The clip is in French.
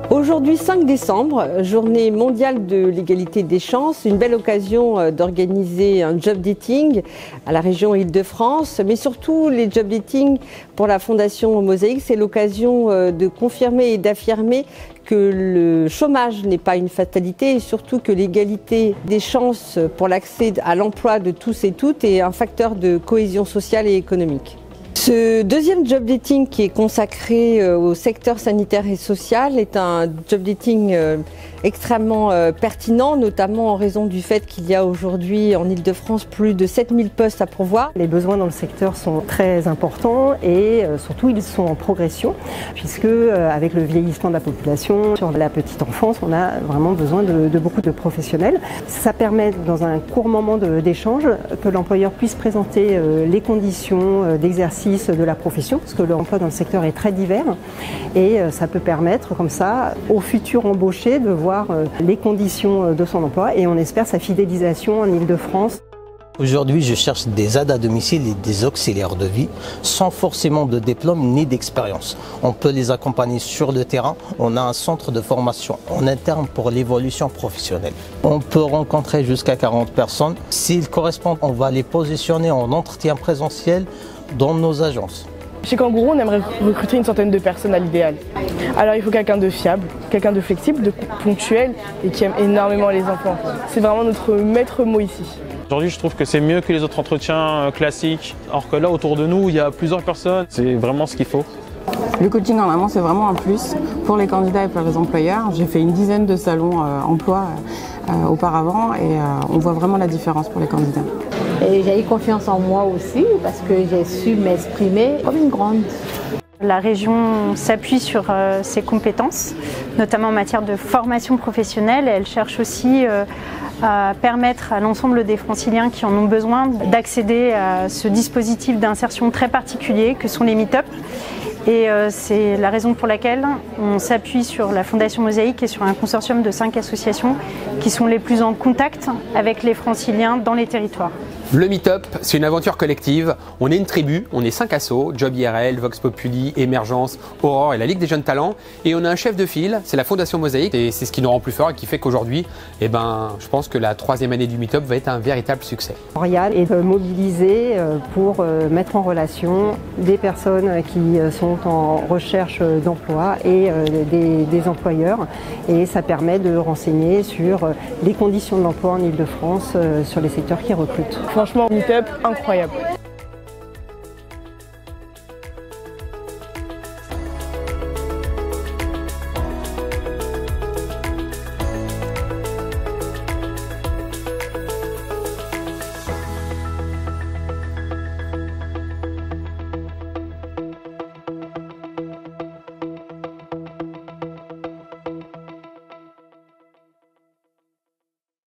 Aujourd'hui 5 décembre, journée mondiale de l'égalité des chances, une belle occasion d'organiser un job dating à la région Île-de-France, mais surtout les job dating pour la Fondation Mosaïque, c'est l'occasion de confirmer et d'affirmer que le chômage n'est pas une fatalité et surtout que l'égalité des chances pour l'accès à l'emploi de tous et toutes est un facteur de cohésion sociale et économique. Ce deuxième job dating qui est consacré au secteur sanitaire et social est un job dating extrêmement pertinent, notamment en raison du fait qu'il y a aujourd'hui en Île-de-France plus de 7000 postes à pourvoir. Les besoins dans le secteur sont très importants et surtout ils sont en progression puisque avec le vieillissement de la population, sur la petite enfance, on a vraiment besoin de beaucoup de professionnels. Ça permet dans un court moment d'échange que l'employeur puisse présenter les conditions d'exercice de la profession, parce que l'emploi dans le secteur est très divers et ça peut permettre comme ça aux futurs embauchés de voir les conditions de son emploi et on espère sa fidélisation en Île-de-France. Aujourd'hui, je cherche des aides à domicile et des auxiliaires de vie sans forcément de diplôme ni d'expérience. On peut les accompagner sur le terrain. On a un centre de formation en interne pour l'évolution professionnelle. On peut rencontrer jusqu'à 40 personnes. S'ils correspondent, on va les positionner en entretien présentiel dans nos agences. Chez Kangourou, on aimerait recruter une centaine de personnes à l'idéal. Alors il faut quelqu'un de fiable, quelqu'un de flexible, de ponctuel et qui aime énormément les enfants. C'est vraiment notre maître mot ici. Aujourd'hui, je trouve que c'est mieux que les autres entretiens classiques. Alors que là, autour de nous, il y a plusieurs personnes. C'est vraiment ce qu'il faut. Le coaching en amont, c'est vraiment un plus pour les candidats et pour les employeurs. J'ai fait une dizaine de salons emploi auparavant et on voit vraiment la différence pour les candidats. Et j'ai eu confiance en moi aussi parce que j'ai su m'exprimer comme une grande. La région s'appuie sur ses compétences, notamment en matière de formation professionnelle. Elle cherche aussi à permettre à l'ensemble des franciliens qui en ont besoin d'accéder à ce dispositif d'insertion très particulier que sont les meet-up. Et c'est la raison pour laquelle on s'appuie sur la Fondation Mosaïque et sur un consortium de 5 associations qui sont les plus en contact avec les franciliens dans les territoires. Le Meetup, c'est une aventure collective. On est une tribu, on est 5 assos, Job IRL, Vox Populi, Émergence, Aurore et la Ligue des Jeunes Talents. Et on a un chef de file, c'est la Fondation Mosaïque. Et c'est ce qui nous rend plus forts et qui fait qu'aujourd'hui, je pense que la 3e année du Meetup va être un véritable succès. L'Orial est mobilisé pour mettre en relation des personnes qui sont en recherche d'emploi et des employeurs. Et ça permet de renseigner sur les conditions de l'emploi en Île-de-France, sur les secteurs qui recrutent. Franchement, Meetup, incroyable.